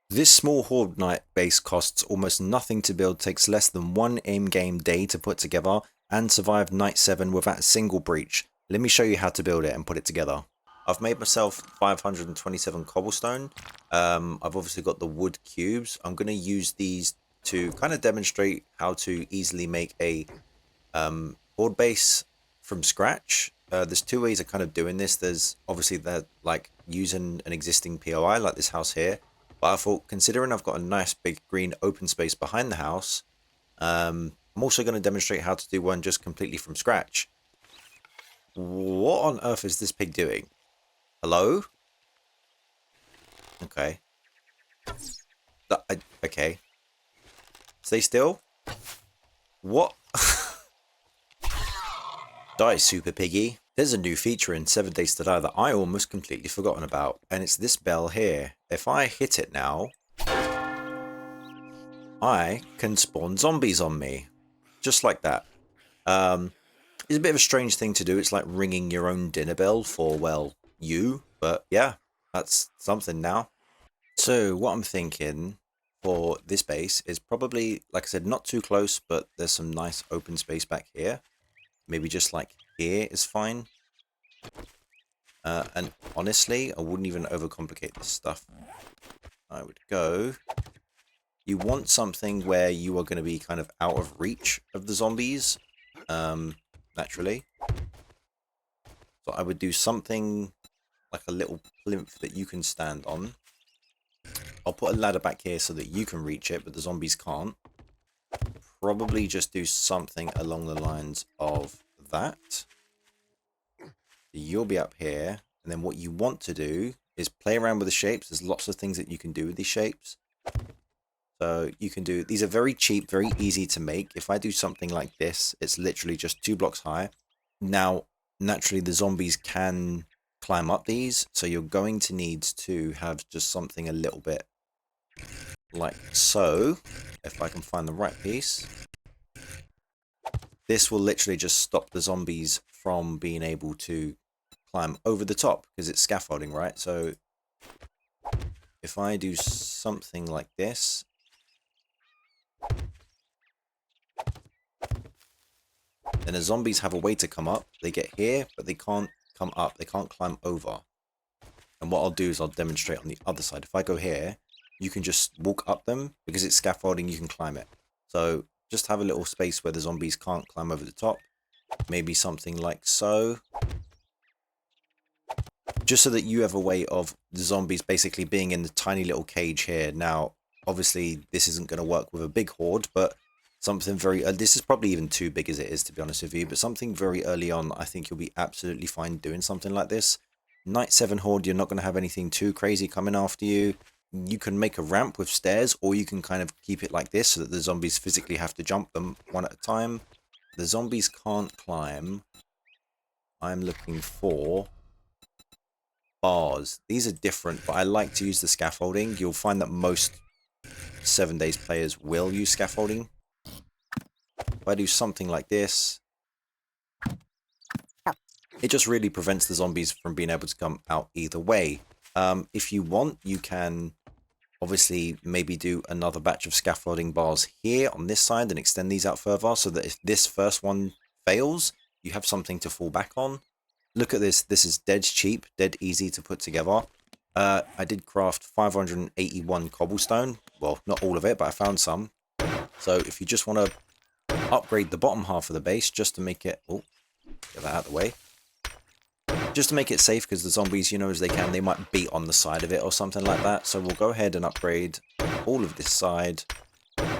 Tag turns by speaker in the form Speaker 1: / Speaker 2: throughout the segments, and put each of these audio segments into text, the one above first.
Speaker 1: This small Horde Night base costs almost nothing to build, takes less than one in-game day to put together, and survived Night 7 without a single breach. Let me show you how to build it and put it together. I've made myself 527 cobblestone. I've obviously got the wood cubes. I'm going to use these to kind of demonstrate how to easily make a Horde base from scratch. There's two ways of kind of doing this. There's obviously that like using an existing POI like this house here. But I thought, considering I've got a nice big green open space behind the house, I'm also going to demonstrate how to do one just completely from scratch. What on earth is this pig doing? Hello? Okay. Okay. Stay still. What? Die, Super Piggy. There's a new feature in 7 Days to Die that I almost completely forgotten about, and it's this bell here. If I hit it now, I can spawn zombies on me. Just like that. It's a bit of a strange thing to do. It's like ringing your own dinner bell for, well, you. But yeah, that's something now. So what I'm thinking for this base is probably, like I said, not too close, but there's some nice open space back here. Maybe just like here is fine. And honestly, I wouldn't even overcomplicate this stuff. I would go... You want something where you are going to be kind of out of reach of the zombies, naturally. So I would do something like a little plinth that you can stand on. I'll put a ladder back here so that you can reach it, but the zombies can't. Probably just do something along the lines of that. You'll be up here, and then what you want to do is play around with the shapes. There's lots of things that you can do with these shapes. So you can do, these are very cheap, very easy to make. If I do something like this, it's literally just 2 blocks high. Now, naturally, the zombies can climb up these, so you're going to need to have just something a little bit like so. If I can find the right piece. This will literally just stop the zombies from being able to climb over the top, because it's scaffolding, right? So if I do something like this, then the zombies have a way to come up. They get here, but they can't come up. They can't climb over. And what I'll do is I'll demonstrate on the other side. If I go here, you can just walk up them. Because it's scaffolding, you can climb it. So just have a little space where the zombies can't climb over the top. Maybe something like so. Just so that you have a way of the zombies basically being in the tiny little cage here. Now, obviously, this isn't going to work with a big horde, but something very... this is probably even too big as it is, to be honest with you, but something very early on, I think you'll be absolutely fine doing something like this. Night 7 horde, you're not going to have anything too crazy coming after you. You can make a ramp with stairs, or you can kind of keep it like this so that the zombies physically have to jump them one at a time. The zombies can't climb. I'm looking for bars. These are different, but I like to use the scaffolding. You'll find that most 7 Days players will use scaffolding. If I do something like this, it just really prevents the zombies from being able to come out either way. If you want, you can obviously maybe do another batch of scaffolding bars here on this side and extend these out further, so that if this first one fails, you have something to fall back on. Look at this. This is dead cheap, dead easy to put together. I did craft 581 cobblestone. Well, not all of it, but I found some. So if you just want to upgrade the bottom half of the base just to make it... Oh, get that out of the way. Just to make it safe, because the zombies, you know, as they can, they might beat on the side of it or something like that. So we'll go ahead and upgrade all of this side.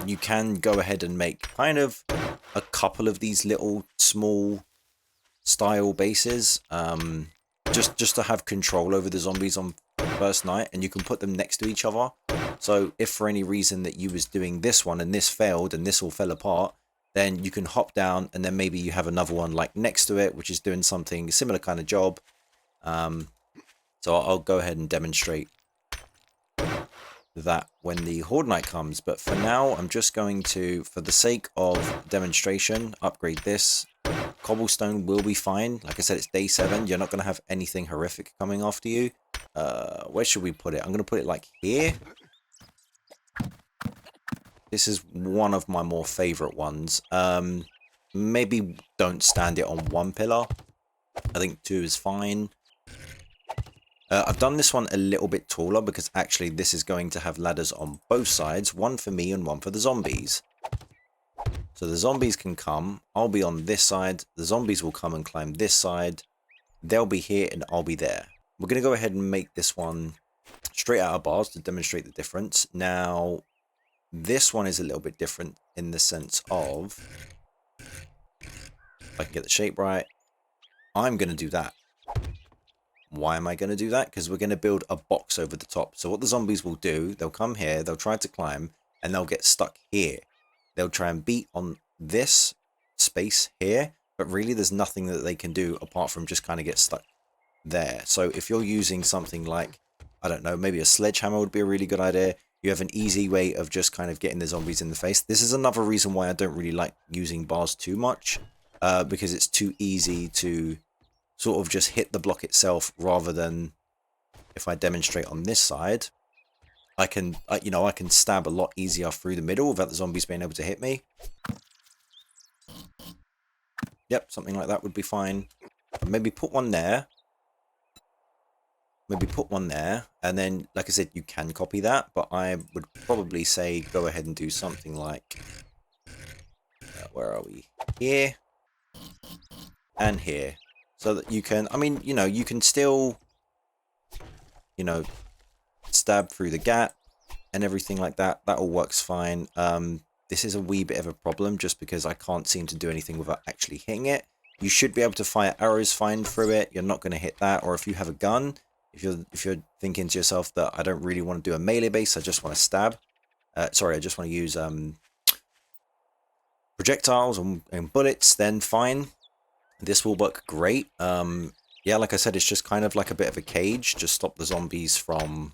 Speaker 1: You can go ahead and make kind of a couple of these little small style bases, just to have control over the zombies on first night, and you can put them next to each other. So if for any reason that you was doing this one and this failed and this all fell apart, then you can hop down and then maybe you have another one like next to it, which is doing something similar kind of job. So I'll go ahead and demonstrate that when the Horde Night comes, but for now I'm just going to, for the sake of demonstration, upgrade this. Cobblestone will be fine. Like I said, it's day 7. You're not going to have anything horrific coming after you. Where should we put it? I'm going to put it like here. This is one of my more favorite ones. Maybe don't stand it on one pillar. I think 2 is fine. I've done this one a little bit taller because actually this is going to have ladders on both sides. One for me and one for the zombies. So the zombies can come. I'll be on this side. The zombies will come and climb this side. They'll be here and I'll be there. We're going to go ahead and make this one straight out of bars to demonstrate the difference. Now, this one is a little bit different in the sense of, if I can get the shape right, I'm going to do that. Why am I going to do that? Because we're going to build a box over the top. So what the zombies will do, they'll come here, they'll try to climb, and they'll get stuck here. They'll try and beat on this space here, but really there's nothing that they can do apart from just kind of get stuck there. So if you're using something like, I don't know, maybe a sledgehammer would be a really good idea. You have an easy way of just kind of getting the zombies in the face. This is another reason why I don't really like using bars too much, because it's too easy to sort of just hit the block itself, rather than if I demonstrate on this side, I can stab a lot easier through the middle without the zombies being able to hit me. Yep, something like that would be fine. Maybe put one there. Maybe put one there, and then, like I said, you can copy that, but I would probably say go ahead and do something like, where are we? Here and here. So that you can, I mean, you can still, stab through the gap and everything like that. That all works fine. This is a wee bit of a problem just because I can't seem to do anything without actually hitting it. You should be able to fire arrows fine through it. You're not going to hit that. Or if you have a gun, if you're thinking to yourself that I don't really want to do a melee base, I just want to stab. Sorry, I just want to use projectiles and bullets, then fine. This will work great. Yeah, like I said, it's just kind of like a bit of a cage. Just stop the zombies from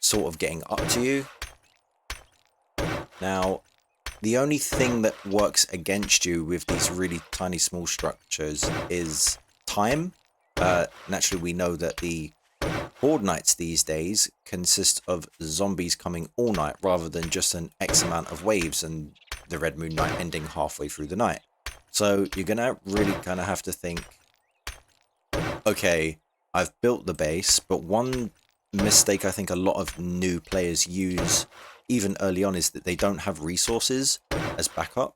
Speaker 1: sort of getting up to you. Now, the only thing that works against you with these really tiny small structures is time. Naturally, we know that the Horde nights these days consist of zombies coming all night rather than just an X amount of waves and the Red Moon night ending halfway through the night. So you're going to really kind of have to think, okay, I've built the base, but one mistake I think a lot of new players use even early on is that they don't have resources as backup.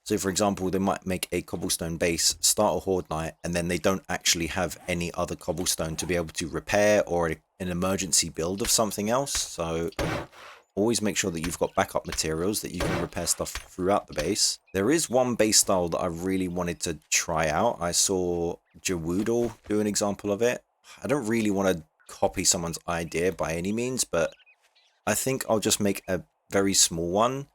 Speaker 1: So for example, they might make a cobblestone base, start a Horde night, and then they don't actually have any other cobblestone to be able to repair or an emergency build of something else. So always make sure that you've got backup materials that you can repair stuff throughout the base. There is one base style that I really wanted to try out. I saw Jawoodle do an example of it. I don't really want to copy someone's idea by any means, but I think I'll just make a very small one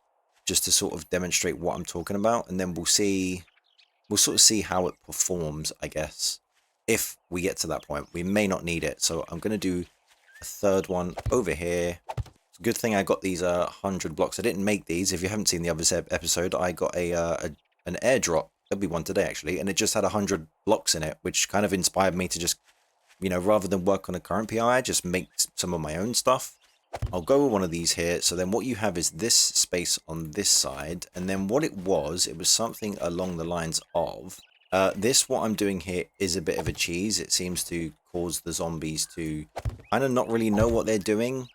Speaker 1: just to sort of demonstrate what I'm talking about, and then we'll sort of see how it performs, I guess, if we get to that point. We may not need it, so I'm going to do a third one over here. It's a good thing I got these 100 blocks. I didn't make these. If you haven't seen the other episode, I got an airdrop. There'll be one today, actually, and it just had 100 blocks in it, which kind of inspired me to just, rather than work on a current PI, just make some of my own stuff. I'll go with one of these here. So then what you have is this space on this side, and then what it was something along the lines of what I'm doing here is a bit of a cheese. It seems to cause the zombies to kind of not really know what they're doing.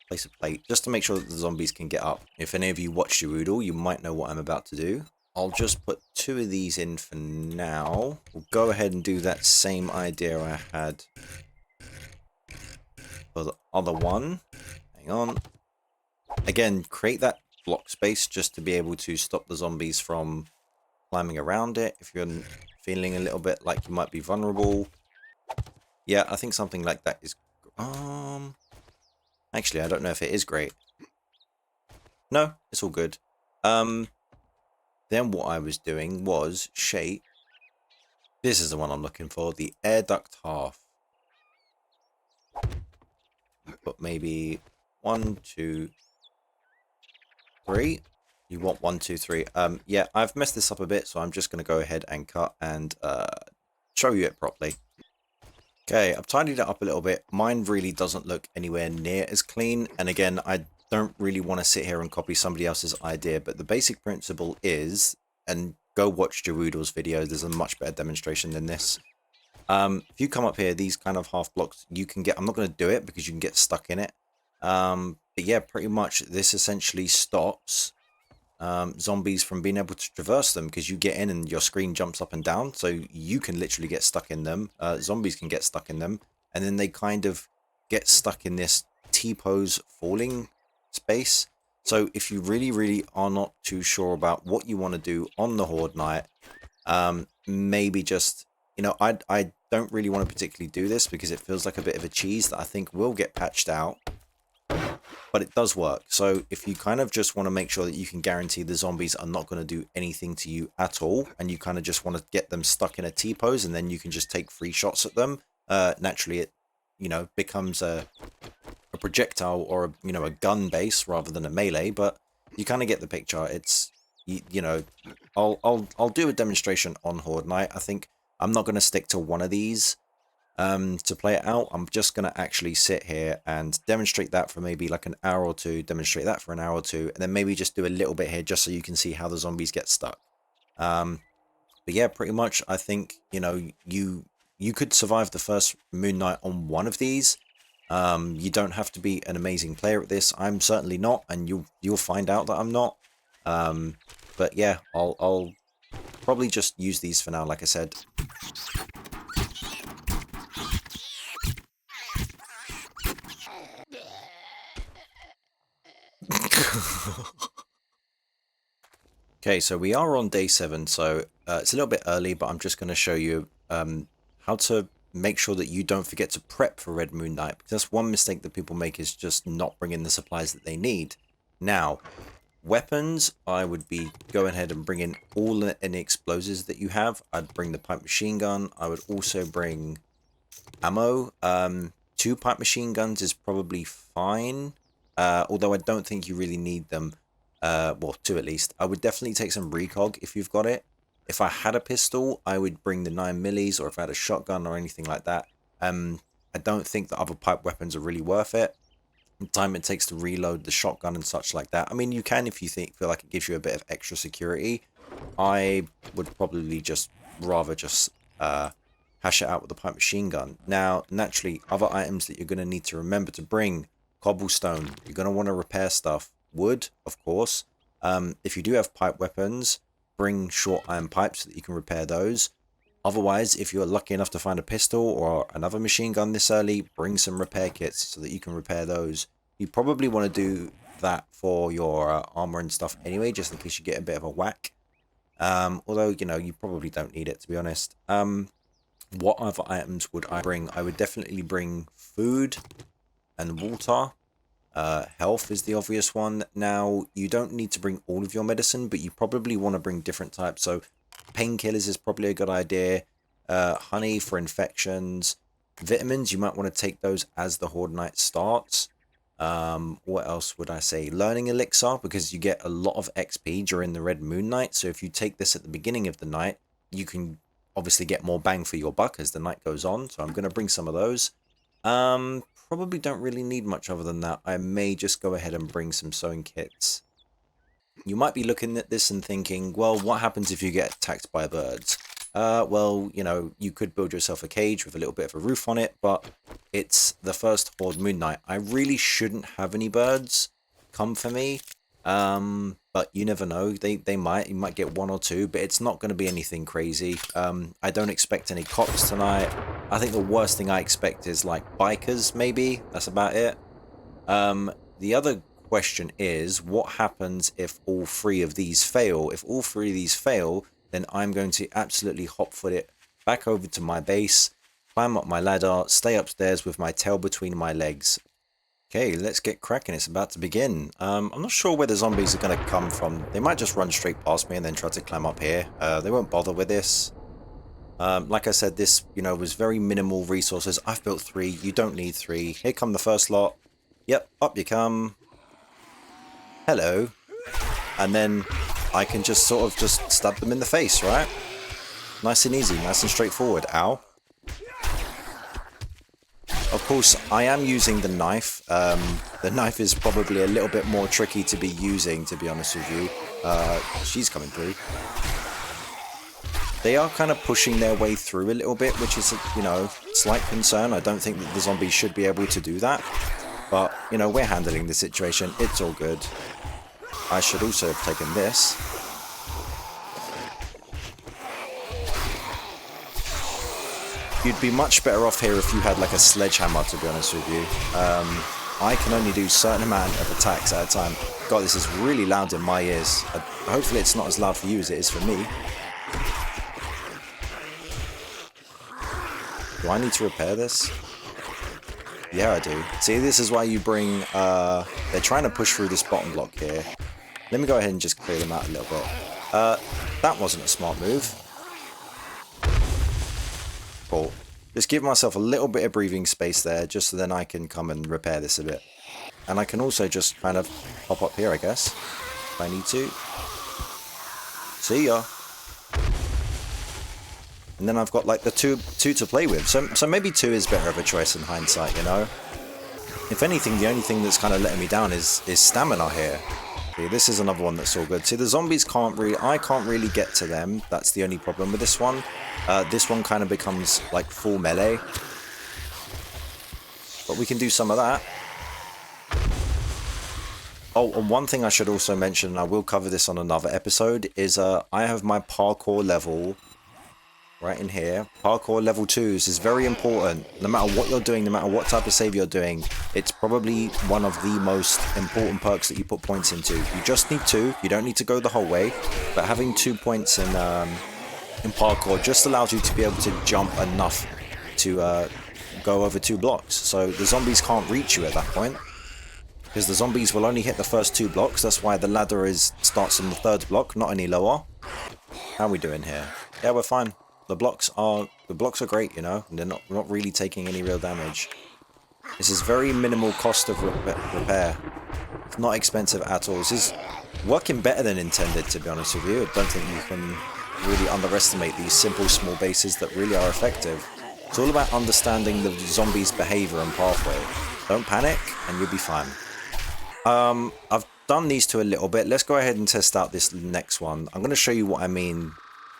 Speaker 1: Place a plate just to make sure that the zombies can get up. If any of you watch Jawoodle, you might know what I'm about to do. I'll just put 2 of these in for now. We'll go ahead and do that same idea I had for the other one. Hang on. Again, create that block space just to be able to stop the zombies from climbing around it. If you're feeling a little bit like you might be vulnerable. Yeah, I think something like that is... Actually, I don't know if it is great. No, it's all good. Then what I was doing was shape. This is the one I'm looking for. The air duct half. But maybe 1, 2, 3. You want 1, 2, 3. Yeah, I've messed this up a bit, so I'm just going to go ahead and cut and show you it properly. Okay, I've tidied it up a little bit. Mine really doesn't look anywhere near as clean. And again, I don't really want to sit here and copy somebody else's idea, but the basic principle is, and go watch Gerudo's video, there's a much better demonstration than this. If you come up here, these kind of half blocks, you can get, I'm not going to do it because you can get stuck in it. But yeah, pretty much this essentially stops zombies from being able to traverse them, because you get in and your screen jumps up and down, so you can literally get stuck in them. Zombies can get stuck in them, and then they kind of get stuck in this T-pose falling space. So if you really are not too sure about what you want to do on the Horde night, maybe just, you know, I don't really want to particularly do this because it feels like a bit of a cheese that I think will get patched out, but it does work. So if you kind of just want to make sure that you can guarantee the zombies are not going to do anything to you at all, and you kind of just want to get them stuck in a T-pose, and then you can just take free shots at them, naturally it, you know, becomes a projectile or a, you know, a gun base rather than a melee, but you kind of get the picture. It's, you know, I'll do a demonstration on Horde night. I think I'm not going to stick to one of these to play it out. I'm just going to actually sit here and demonstrate that for maybe like an hour or two, demonstrate that for an hour or two, and then maybe just do a little bit here just so you can see how the zombies get stuck. But yeah, pretty much I think, you know, you could survive the first Moon Knight on one of these. You don't have to be an amazing player at this. I'm certainly not, and you'll find out that I'm not. But yeah, I'll probably just use these for now, like I said. Okay, so we are on day 7, so it's a little bit early, but I'm just going to show you how to make sure that you don't forget to prep for Red Moon Night, because that's one mistake that people make, is just not bringing the supplies that they need. Now, weapons, I would be going ahead and bringing all any explosives that you have. I'd bring the pipe machine gun. I would also bring ammo. 2 pipe machine guns is probably fine, although I don't think you really need them. Well, 2 at least. I would definitely take some recog if you've got it. If I had a pistol, I would bring the 9mm, or if I had a shotgun or anything like that. I don't think the other pipe weapons are really worth it. The time it takes to reload the shotgun and such like that. I mean, you can if you feel like it gives you a bit of extra security. I would probably just rather just hash it out with the pipe machine gun. Now, naturally, other items that you're going to need to remember to bring: cobblestone. You're going to want to repair stuff. Wood, of course. If you do have pipe weapons, bring short iron pipes so that you can repair those. Otherwise, if you're lucky enough to find a pistol or another machine gun this early, bring some repair kits so that you can repair those. You probably want to do that for your armor and stuff anyway, just in case you get a bit of a whack. Although, you know, you probably don't need it, to be honest. What other items would I bring? I would definitely bring food and water. Health is the obvious one. Now, you don't need to bring all of your medicine, but you probably want to bring different types. So painkillers is probably a good idea. Honey for infections. Vitamins, you might want to take those as the Horde night starts. What else would I say? Learning elixir, because you get a lot of XP during the Red Moon Night. So if you take this at the beginning of the night, you can obviously get more bang for your buck as the night goes on. So I'm going to bring some of those. Probably don't really need much other than that. I may just go ahead and bring some sewing kits. You might be looking at this and thinking, well, what happens if you get attacked by birds? Well, you know, you could build yourself a cage with a little bit of a roof on it, but it's the first Horde Moon Night. I really shouldn't have any birds come for me, but you never know. You might get 1 or 2, but it's not going to be anything crazy. I don't expect any cops tonight. I think the worst thing I expect is like bikers, maybe. That's about it. The other question is, what happens if all 3 of these fail? If all 3 of these fail, then I'm going to absolutely hotfoot it back over to my base, climb up my ladder, stay upstairs with my tail between my legs. Okay, let's get cracking. It's about to begin. I'm not sure where the zombies are going to come from. They might just run straight past me and then try to climb up here. They won't bother with this. Like I said, this, you know, was very minimal resources. I've built 3. You don't need 3. Here come the first lot. Yep, up you come. Hello. And then I can just sort of just stab them in the face, right? Nice and easy, nice and straightforward. Ow. Of course, I am using the knife. The knife is probably a little bit more tricky to be using, to be honest with you. She's coming through. They are kind of pushing their way through a little bit, which is, you know, slight concern. I don't think that the zombies should be able to do that. But, you know, we're handling the situation. It's all good. I should also have taken this. You'd be much better off here if you had like a sledgehammer, to be honest with you. I can only do a certain amount of attacks at a time. God, this is really loud in my ears. Hopefully it's not as loud for you as it is for me. Do I need to repair this? Yeah, I do. See, this is why you bring... they're trying to push through this bottom block here. Let me go ahead and just clear them out a little bit. That wasn't a smart move. Cool. Just give myself a little bit of breathing space there, just so then I can come and repair this a bit. And I can also just kind of pop up here, I guess, if I need to. See ya. And then I've got like the two to play with. So maybe 2 is better of a choice in hindsight, you know? If anything, the only thing that's kind of letting me down is stamina here. See, this is another one that's all good. See, the zombies can't really... I can't really get to them. That's the only problem with this one. This one kind of becomes like full melee. But we can do some of that. Oh, and one thing I should also mention, and I will cover this on another episode, is I have my parkour level right in here. Parkour level 2s is very important. No matter what you're doing, no matter what type of save you're doing, it's probably one of the most important perks that you put points into. You just need 2. You don't need to go the whole way. But having 2 points in parkour just allows you to be able to jump enough to go over 2 blocks. So the zombies can't reach you at that point, because the zombies will only hit the first 2 blocks. That's why the ladder starts on the 3rd block, not any lower. How are we doing here? Yeah, we're fine. The blocks are great, you know, and they're not really taking any real damage. This is very minimal cost of repair. It's not expensive at all. This is working better than intended, to be honest with you. I don't think you can really underestimate these simple small bases that really are effective. It's all about understanding the zombies' behavior and pathway. Don't panic and you'll be fine. I've done these 2 a little bit. Let's go ahead and test out this next one. I'm going to show you what I mean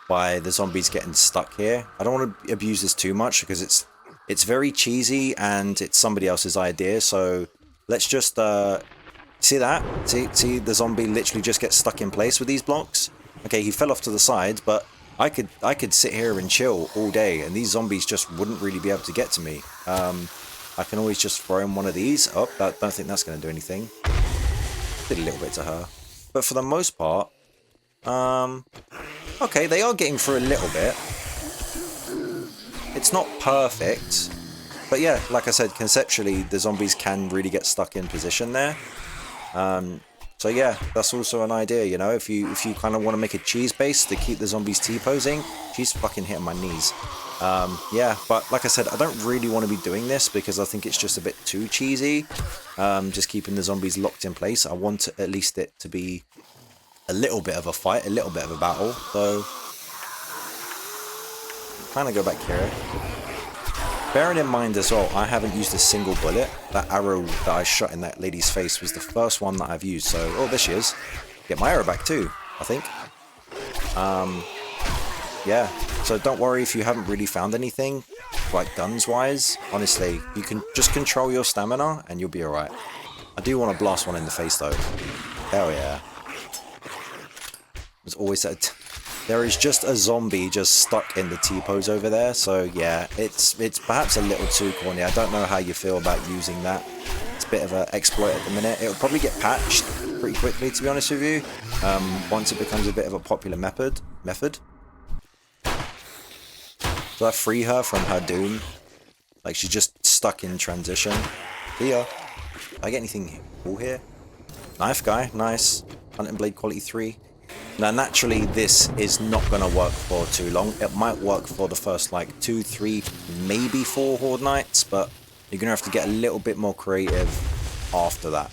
Speaker 1: by the zombies getting stuck here. I don't want to abuse this too much because it's very cheesy and it's somebody else's idea. So let's just see that. See the zombie literally just gets stuck in place with these blocks. Okay, he fell off to the side, but I could sit here and chill all day, and these zombies just wouldn't really be able to get to me. I can always just throw in one of these. Oh, I don't think that's going to do anything. Did a little bit to her, but for the most part, okay, they are getting through a little bit. It's not perfect, but yeah, like I said, conceptually, the zombies can really get stuck in position there. So yeah, that's also an idea, you know, if you kind of want to make a cheese base to keep the zombies T-posing. She's fucking hitting my knees. Yeah, but like I said, I don't really want to be doing this because I think it's just a bit too cheesy. Just keeping the zombies locked in place. I want at least it to be a little bit of a fight, a little bit of a battle. So, kind of go back here. Bearing in mind as well, I haven't used a single bullet. That arrow that I shot in that lady's face was the first one that I've used. So, oh, there she is. Get my arrow back too, I think. Yeah, so don't worry if you haven't really found anything, like guns-wise. Honestly, you can just control your stamina and you'll be alright. I do want to blast one in the face though. Hell yeah. There's always that... There is just a zombie just stuck in the T-pose over there, so yeah, it's perhaps a little too corny. I don't know how you feel about using that. It's a bit of an exploit at the minute. It'll probably get patched pretty quickly, to be honest with you, once it becomes a bit of a popular method. So I free her from her doom. Like, she's just stuck in transition. Here. Did I get anything cool here? Knife guy, nice. Hunting blade quality 3. Now, naturally, this is not going to work for too long. It might work for the first, like, 2, 3, maybe 4 Horde nights, but you're going to have to get a little bit more creative after that.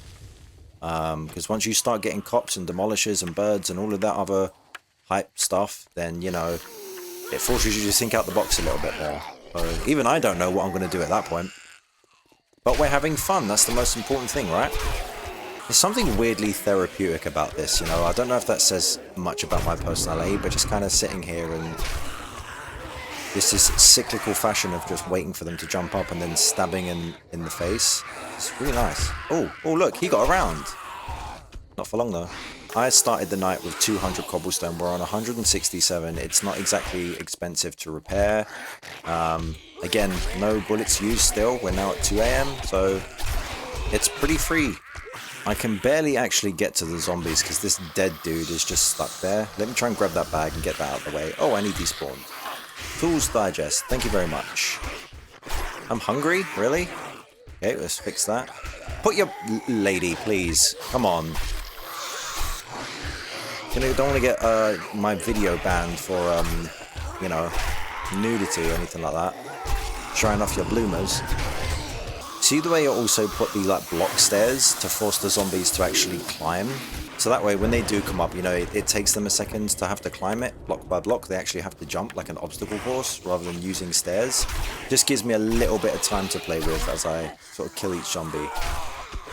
Speaker 1: Because once you start getting cops and demolishers and birds and all of that other hype stuff, then, you know, it forces you to think out the box a little bit there. So even I don't know what I'm going to do at that point. but we're having fun. That's the most important thing, right? There's something weirdly therapeutic about this, you know. I don't know if that says much about my personality, but just kind of sitting here and this is cyclical fashion of just waiting for them to jump up and then stabbing in the face. It's really nice. Oh, look, he got around. Not for long though. I started the night with 200 cobblestone. We're on 167. It's not exactly expensive to repair. Again, no bullets used still. We're now at 2 AM, so it's pretty free. I can barely actually get to the zombies because this dead dude is just stuck there. Let me try and grab that bag and get that out of the way. Oh, I need despawned. Tools digest. Thank you very much. I'm hungry? Really? Okay, let's fix that. Put your lady, please. Come on. You know, don't want to get my video banned for, you know, nudity or anything like that. Showing off your bloomers. See the way you also put the like block stairs to force the zombies to actually climb? So that way when they do come up, you know, it takes them a second to have to climb it, block by block. They actually have to jump like an obstacle course rather than using stairs. Just gives me a little bit of time to play with as I sort of kill each zombie.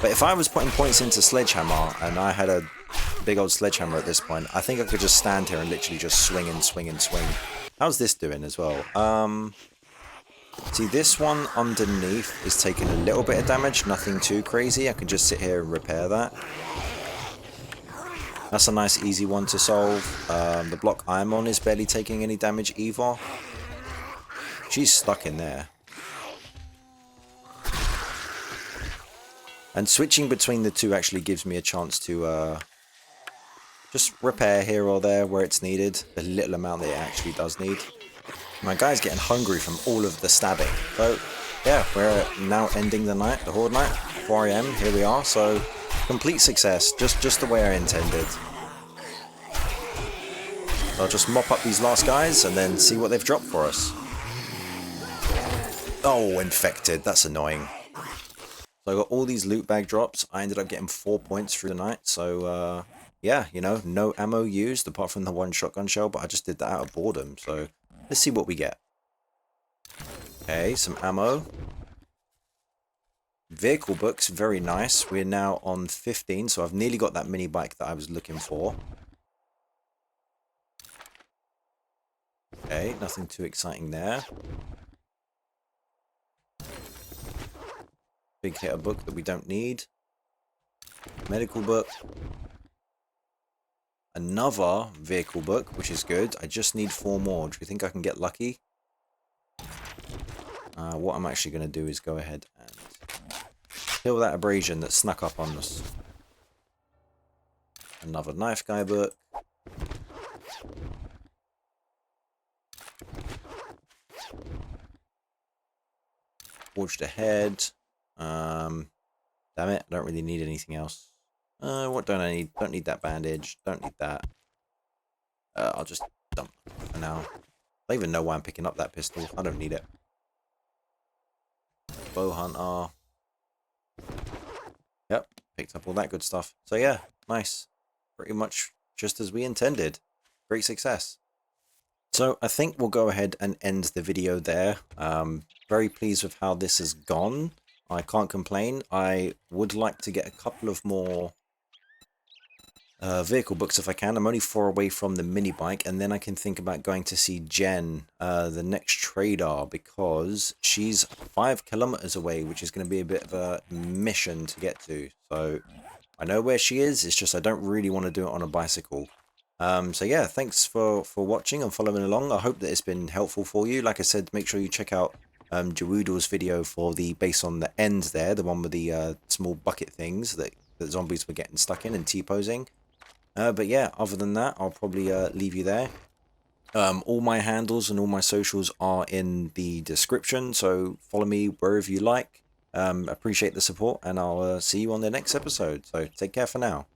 Speaker 1: But if I was putting points into Sledgehammer and I had a big old sledgehammer at this point, I think I could just stand here and literally just swing and swing and swing. How's this doing as well? See, this one underneath is taking a little bit of damage, nothing too crazy. I can just sit here and repair that. That's a nice easy one to solve. The block I'm on is barely taking any damage either. She's stuck in there. And switching between the two actually gives me a chance to just repair here or there where it's needed. The little amount that it actually does need. My guy's getting hungry from all of the stabbing. So, yeah, we're now ending the night, the Horde night. 4 AM, here we are. So, complete success, just the way I intended. I'll just mop up these last guys and then see what they've dropped for us. Oh, infected, that's annoying. So I got all these loot bag drops. I ended up getting 4 points through the night. So, yeah, you know, no ammo used apart from the one shotgun shell, but I just did that out of boredom. So, let's see what we get. Okay, some ammo. Vehicle books, very nice. We're now on 15, so I've nearly got that mini bike that I was looking for. Okay, nothing too exciting there. Big hitter book that we don't need. Medical book. Another vehicle book, which is good. I just need 4 more. Do you think I can get lucky? What I'm actually going to do is go ahead and kill that abrasion that snuck up on us. Another knife guy book. Forged ahead. Damn it, I don't really need anything else. What don't I need? Don't need that bandage. Don't need that. I'll just dump it for now. I don't even know why I'm picking up that pistol. I don't need it. Bow hunter. Yep, picked up all that good stuff. So yeah, nice. Pretty much just as we intended. Great success. So I think we'll go ahead and end the video there. Very pleased with how this has gone. I can't complain. I would like to get a couple of more vehicle books if I can. I'm only 4 away from the mini bike, and then I can think about going to see Jen, the next trader, because she's 5 kilometers away, which is going to be a bit of a mission to get to. So I know where she is. It's just I don't really want to do it on a bicycle. So yeah, thanks for watching and following along. I hope that it's been helpful for you. Like I said, make sure you check out Jawoodle's video for the base on the end there, the one with the small bucket things that zombies were getting stuck in and T-posing. But yeah, other than that, I'll probably leave you there. All my handles and all my socials are in the description, so follow me wherever you like. Appreciate the support, and I'll see you on the next episode. So take care for now.